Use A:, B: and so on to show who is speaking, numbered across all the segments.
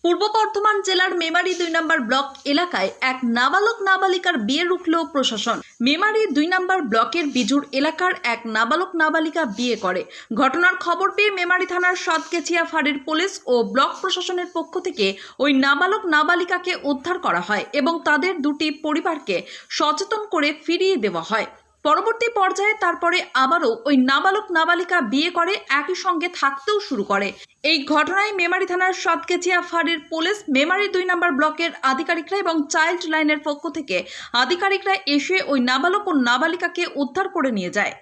A: পূর্ব বর্ধমান জেলার মেমারি 2 নম্বর ব্লক এলাকায় এক নাবালক নাবালিকার বিয়ে রুখল প্রশাসন। মেমারি 2 নম্বর ব্লকের বিজুর এলাকার এক নাবালক নাবালিকা বিয়ে করে। ঘটনার খবর পেয়ে মেমারি থানার সাতগেছিয়া ফাঁড়ির পুলিশ ও ব্লক প্রশাসনের পক্ষ থেকে ওই নাবালক নাবালিকাকে উদ্ধার করা হয় এবং তাদের দুটি পরিবারকে সচেতন করে ফিরিয়ে দেওয়া হয়। পরবর্তী পর্যায়ে তারপরে আবারও ওই নাবালক নাবালিকা বিয়ে করে একই সঙ্গে থাকতেও শুরু করে। এই ঘটনায় মেমারি থানার সাতগেছিয়া ফাঁড়ির পুলিশ, মেমারি 2 নম্বর ব্লকের আধিকারিকরা এবং চাইল্ড লাইনের পক্ষ থেকে আধিকারিকরা এসে ওই নাবালক ও নাবালিকাকে উদ্ধার করে নিয়ে যায়।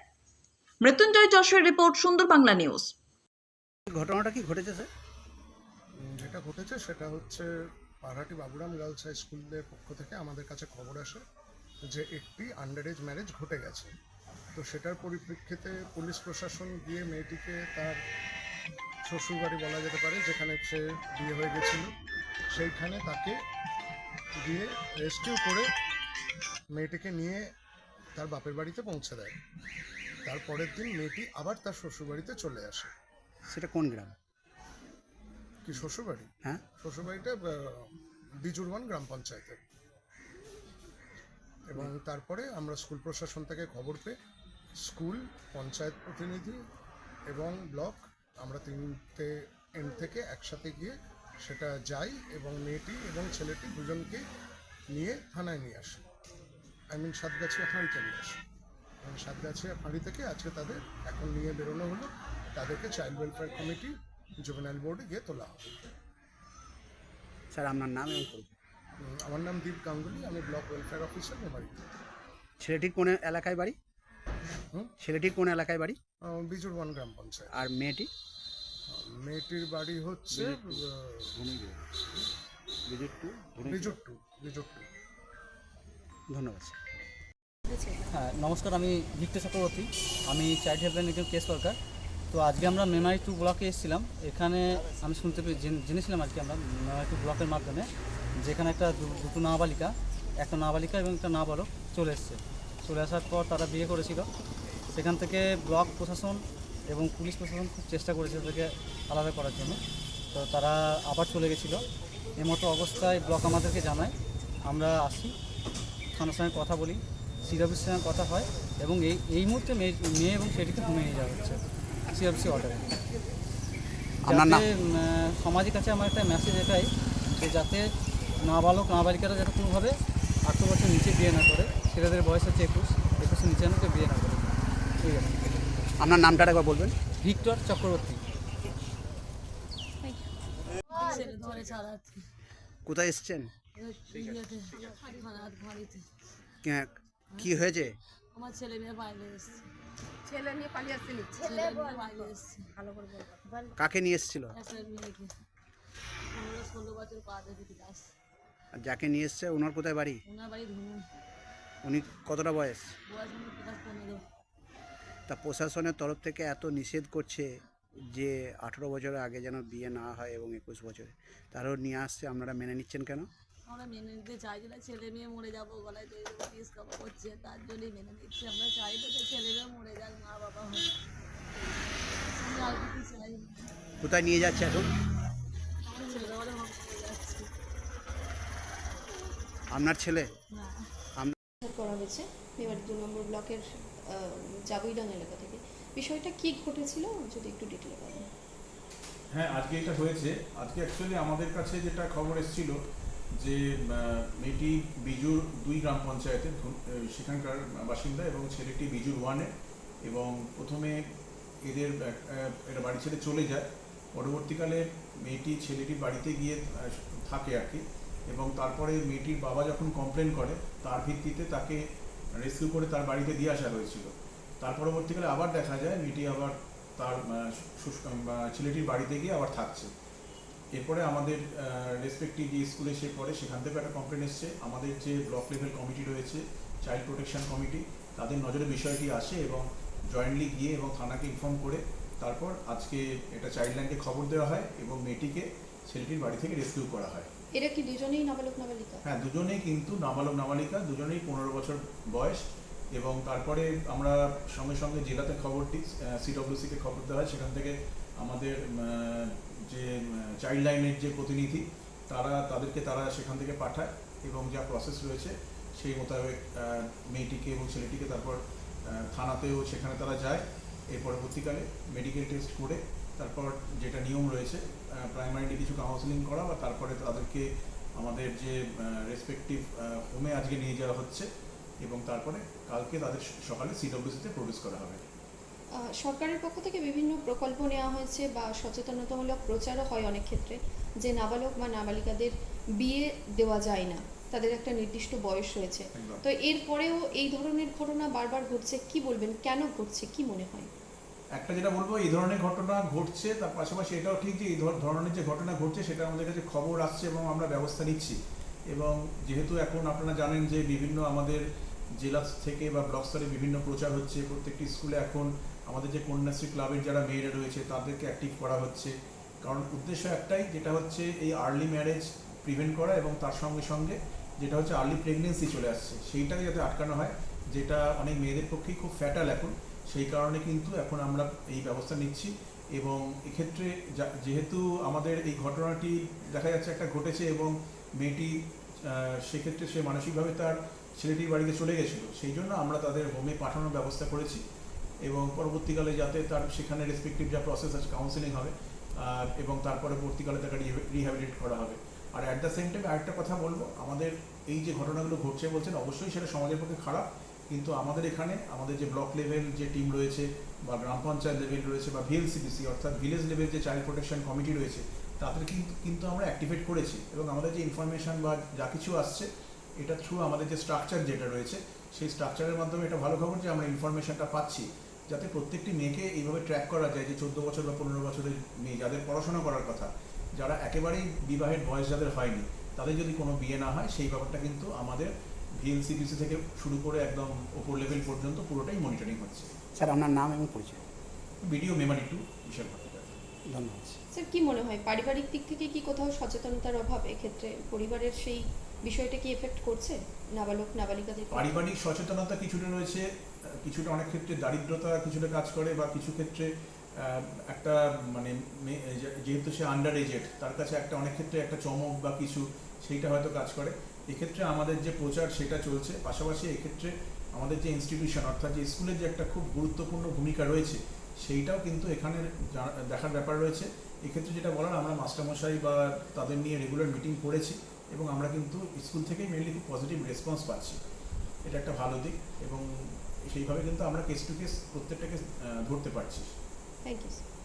A: মৃত্যুঞ্জয় যশোরের রিপোর্ট, সুন্দর বাংলা নিউজ।
B: ঘটনাটা কি ঘটেছে স্যার?
C: যেটা ঘটেছে সেটা হচ্ছে পারহাটি বাবুরাম গার্লস হাই স্কুলের পক্ষ থেকে আমাদের কাছে খবর আসে যে একটি আন্ডার এজ ম্যারেজ ঘটে গেছে। তো সেটার পরিপ্রেক্ষিতে পুলিশ প্রশাসন গিয়ে মেয়েটিকে তার শ্বশুরবাড়ি বলা যেতে পারে, যেখানে সে বিয়ে হয়ে গেছিল, সেইখানে তাকে গিয়ে রেস্কিউ করে মেয়েটিকে নিয়ে তার বাপের বাড়িতে পৌঁছে দেয়। তারপরের দিন মেয়েটি আবার তার শ্বশুরবাড়িতে চলে আসে।
B: সেটা কোন গ্রাম?
C: কি শ্বশুরবাড়ি?
B: হ্যাঁ,
C: শ্বশুরবাড়িটা বিজুরবান গ্রাম পঞ্চায়েতের। এবং তারপরে আমরা স্কুল প্রশাসন থেকে খবর পেয়ে স্কুল, পঞ্চায়েত প্রতিনিধি এবং ব্লক, আমরা তিনটে এন্ড থেকে একসাথে গিয়ে সেটা যাই এবং মেয়েটি এবং ছেলেটি দুজনকে নিয়ে থানায় নিয়ে আসি। সাতগাছিয়া ফাঁড়িতে নিয়ে আসি। এবং সাতগাছিয়া ফাঁড়ি থেকে আজকে তাদের এখন নিয়ে বেরোনো হলো। তাদেরকে চাইল্ড ওয়েলফেয়ার কমিটি, জুভেনাইল বোর্ডে গিয়ে তোলা হবে।
B: স্যার আপনার নাম এবং পরিচয়?
C: আমার নাম দীপ গাঙ্গুলি, আমি ব্লক ওয়েলফেয়ার অফিসার মেমারি।
B: ছেলেটির কোন এলাকায় বাড়ি? ছেলেটির কোন এলাকায় বাড়ি?
C: বিজুরবান গ্রাম পঞ্চায়েত।
B: আর মেয়েটি?
C: মেয়েটির বাড়ি হচ্ছে বিজুর টু।
B: ধন্যবাদ স্যার।
D: হ্যাঁ, নমস্কার, আমি ভিক্টর চক্রবর্তী, আমি চাইল্ড হেল্পলাইন একজন কেস ওয়ার্কার। তো আজকে আমরা মেমারি 2 ব্লকে এসেছিলাম। এখানে আমি শুনতে জেনেছিলাম আর কি আমরা মেমারি 2 ব্লকের মাধ্যমে, যেখানে দুটো নাবালিকা, একটা নাবালিকা এবং একটা নাবালক চলে আসার পর তারা বিয়ে করেছিল। সেখান থেকে ব্লক প্রশাসন এবং পুলিশ প্রশাসন খুব চেষ্টা করেছে তাদেরকে আলাদা করার জন্য। তো তারা আবার চলে গেছিলো। এই মতো অবস্থায় ব্লক আমাদেরকে জানায়, আমরা আসি, থানার সঙ্গে কথা বলি, সিডব্লিউসির সঙ্গে কথা হয় এবং এই মুহূর্তে মেয়ে এবং সেটিকে ঘুমিয়ে নিয়ে যাওয়া হচ্ছে সিডব্লিউসি অর্ডারে। যাতে সমাজের কাছে আমার একটা মেসেজ এটাই যে যাতে নাবালক নাবালিকারা যাতে কোনোভাবে 18 বছর নিচে বিয়ে না করে, ছেলেদের বয়স হচ্ছে 21 নিচে আমাকে বিয়ে না করে। ঠিক আছে,
B: আপনার নামটা একবার বলবেন?
D: ভিক্টর চক্রবর্তী।
B: কোথায় এসছেন? কি হয়েছে?
E: আমার ছেলে মেয়ে বাইরে এসছে।
F: ছেলে নিয়ে পালিয়ে আসছিলি?
E: ছেলে মেয়ে বাইরে এসছে।
F: ভালো করে বল।
B: কাকে নিয়ে এসেছিল?
E: একটা মেয়েকে 16 বছর পা দেখে আসছে।
B: আর যাকে নিয়ে এসছে ওনার কোথায় বাড়ি?
E: ওনার বাড়ি ধুনুন।
B: উনি কতটা বয়স?
E: বয়স 15।
B: তা প্রশাসনের তরফ থেকে এত নিষেধ করছে যে 18 বছরের আগে যেন বিয়ে না হয় এবং 21 বছরে, তারও নিয়ে আসছে, আপনারা মেনে নিচ্ছেন কেন?
E: আমরা মেনে নিতে চাইছি না, ছেলে মেয়ে মরে যাবো, গলায় তৈরি দেবো, কেস কাপড় করছে, তার জন্যই মেনে নিচ্ছি। আমরা চাই না যে ছেলে মেয়ে মরে যাক, মা বাবা হয়। আমরা আর কিছু চাই না।
B: কোথায় নিয়ে যাচ্ছে এখন?
E: আমার ছেলে আমাদের মরে যাচ্ছে
B: আপনার ছেলে?
E: না।
G: করা হয়েছে মেমারি 2 নম্বর ব্লকের জাবুইডাং এলাকা থেকে। বিষয়টা কি ঘটেছিল যদি একটু ডিটেলে বলেন?
H: হ্যাঁ, আজকে এটা হয়েছে। আজকে অ্যাকচুয়ালি আমাদের কাছে যেটা খবর এসেছিল যে মেয়েটি বিজুর 2 গ্রাম পঞ্চায়েতের সেখানকার বাসিন্দা এবং ছেলেটি বিজুর 1-এর, এবং প্রথমে এরা বাড়ি ছেড়ে চলে যায়। পরবর্তীকালে মেয়েটি ছেলেটির বাড়িতে গিয়ে থাকে আর কি, এবং তারপরে মেয়েটির বাবা যখন কমপ্লেন করে তার ভিত্তিতে তাকে রেস্কিউ করে তার বাড়িতে দিয়ে আসা হয়েছিল। তার পরবর্তীকালে আবার দেখা যায় মেয়েটি আবার তার ছেলেটির বাড়িতে গিয়ে আবার থাকছে। এরপরে আমাদের রেসপেক্টিভ যে স্কুলে সে পড়ে সেখান থেকে একটা কমপ্লেন এসছে। আমাদের যে ব্লক লেভেল কমিটি রয়েছে, চাইল্ড প্রোটেকশন কমিটি, তাদের নজরে বিষয়টি আসে এবং জয়েন্টলি গিয়ে এবং থানাকে ইনফর্ম করে তারপর আজকে এটা চাইল্ড লাইনকে খবর দেওয়া হয় এবং মেয়েটিকে ছেলেটির বাড়ি থেকে রেস্কিউ করা হয়।
G: এরা কি দুজনেই নাবালক নাবালিকা?
H: হ্যাঁ, দুজনেই কিন্তু নাবালক নাবালিকা, দুজনেই 15 বছর বয়স। এবং তারপরে আমরা সঙ্গে সঙ্গে জেলাতে খবরটি সিডব্লিউসিকে খবর দেওয়া হয়। সেখান থেকে আমাদের যে চাইল্ড লাইনের যে প্রতিনিধি তাদেরকে সেখান থেকে পাঠায় এবং যা প্রসেস রয়েছে সেই মোতাবেক মেয়েটিকে এবং ছেলেটিকে তারপর থানাতেও সেখানে তারা যায়। এর পরবর্তীকালে মেডিকেল টেস্ট করে তারপর যেটা নিয়ম রয়েছে প্রাইমারিলি কিছু কাউন্সেলিং করা বা তারপরে তাদেরকে আমাদের যে রেসপেক্টিভ হোমে আজকে নিয়ে যাওয়া হচ্ছে এবং তারপরে কালকে তাদের সকালে সিডব্লিউসিতে প্রডিউস করা হবে।
G: সরকারের পক্ষ থেকে বিভিন্ন প্রকল্প নেওয়া হয়েছে বা সচেতনতামূলক প্রচারও হয় অনেক ক্ষেত্রে যে নাবালক বা নাবালিকাদের বিয়ে দেওয়া যায় না, তাদের একটা নির্দিষ্ট বয়স রয়েছে।
H: একদম।
G: তো এরপরেও এই ধরনের ঘটনা বারবার ঘটছে, কি বলবেন, কেন ঘটছে, কি মনে হয়?
H: একটা যেটা বলবো, এই ধরনের ঘটনা ঘটছে, তার পাশাপাশি এটাও ঠিক যে এই ধরনের যে ঘটনা ঘটছে সেটা আমাদের কাছে খবর আসছে এবং আমরা ব্যবস্থা নিচ্ছি। এবং যেহেতু এখন আপনারা জানেন যে বিভিন্ন আমাদের জেলা থেকে বা ব্লক স্তরে বিভিন্ন প্রচার হচ্ছে, প্রত্যেকটি স্কুলে এখন আমাদের যে কন্যাশ্রী ক্লাবের যারা মেয়েরা রয়েছে তাদেরকে অ্যাক্টিভ করা হচ্ছে, কারণ উদ্দেশ্য একটাই, যেটা হচ্ছে এই আর্লি ম্যারেজ প্রিভেন্ট করা এবং তার সঙ্গে সঙ্গে যেটা হচ্ছে আর্লি প্রেগনেন্সি চলে আসছে সেইটাকে যাতে আটকানো হয়, যেটা অনেক মেয়েদের পক্ষেই খুব ফ্যাটাল এখন। সেই কারণে কিন্তু এখন আমরা এই ব্যবস্থা নিচ্ছি এবং এক্ষেত্রে যেহেতু আমাদের এই ঘটনাটি দেখা যাচ্ছে একটা ঘটেছে এবং মেয়েটি সেক্ষেত্রে সে মানসিকভাবে তার ছেলেটির বাড়িতে চলে গেছিলো, সেই জন্য আমরা তাদের হোমে পাঠানোর ব্যবস্থা করেছি এবং পরবর্তীকালে যাতে তার সেখানে রেসপেক্টিভ যা প্রসেস আছে কাউন্সেলিং হবে এবং তারপরে পরবর্তীকালে তাকে রিহ্যাবিলিটেট করা হবে। আর অ্যাট দ্য সেম টাইম আরেকটা কথা বলবো, আমাদের এই যে ঘটনাগুলো ঘটছে বলছেন অবশ্যই সেটা সমাজের পক্ষে খারাপ, কিন্তু আমাদের এখানে আমাদের যে ব্লক লেভেল যে টিম রয়েছে বা গ্রাম পঞ্চায়েত লেভেল রয়েছে বা ভিএলসিপিসি অর্থাৎ ভিলেজ লেভেল যে চাইল্ড প্রোটেকশন কমিটি রয়েছে তাদের কিন্তু আমরা অ্যাক্টিভেট করেছি এবং আমাদের যে ইনফরমেশন বা যা কিছু আসছে এটা থ্রু আমাদের যে স্ট্রাকচার যেটা রয়েছে সেই স্ট্রাকচারের মাধ্যমে এটা ভালো খবর যে আমরা ইনফরমেশনটা পাচ্ছি যাতে প্রত্যেকটি মেয়েকে এইভাবে ট্র্যাক করা যায় যে 14 বছর বা 15 বছরের মেয়ে যাদের পড়াশোনা করার কথা, যারা একেবারেই বিবাহের বয়স যাদের হয়নি, তাদের যদি কোনো বিয়ে না হয় সেই ব্যাপারটা কিন্তু আমাদের ভিএলসিপিসি থেকে শুরু করে একদম ওপর লেভেল পর্যন্ত পুরোটাই মনিটরিং হচ্ছে।
B: স্যার আপনার নাম এবং পরিচয়?
H: ভিডিও মেমারি 2 বিশাল ভট্টাচার্য।
B: ধন্যবাদ।
G: স্যার, কি মনে হয় পারিবারিক দিক থেকে কি কোথাও সচেতনতার অভাব এক্ষেত্রে পরিবারের সেই বিষয়টা কি এফেক্ট করছে নাবালক নাবালিকাদের?
H: পারিবারিক সচেতনতা কিছুটা রয়েছে, কিছুটা অনেক ক্ষেত্রে দারিদ্রতা কিছুটা কাজ করে বা কিছু ক্ষেত্রে একটা মানে যেহেতু সে আন্ডার এজেড তার কাছে একটা অনেক ক্ষেত্রে একটা চমক বা কিছু সেইটা হয়তো কাজ করে। এক্ষেত্রে আমাদের যে প্রচার সেটা চলছে, পাশাপাশি এক্ষেত্রে আমাদের যে ইনস্টিটিউশন অর্থাৎ যে স্কুলের যে একটা খুব গুরুত্বপূর্ণ ভূমিকা রয়েছে সেইটাও কিন্তু এখানে দেখার ব্যাপার রয়েছে। এক্ষেত্রে যেটা বলার, আমরা মাস্টারমশাই বা তাদের নিয়ে রেগুলার মিটিং করেছি এবং আমরা কিন্তু স্কুল থেকেই মেনলি খুব পজিটিভ রেসপন্স পাচ্ছি, এটা একটা ভালো দিক এবং সেইভাবে কিন্তু আমরা কেস টু কেস প্রত্যেকটাকে ধরতে পারছি।
G: Thank you sir.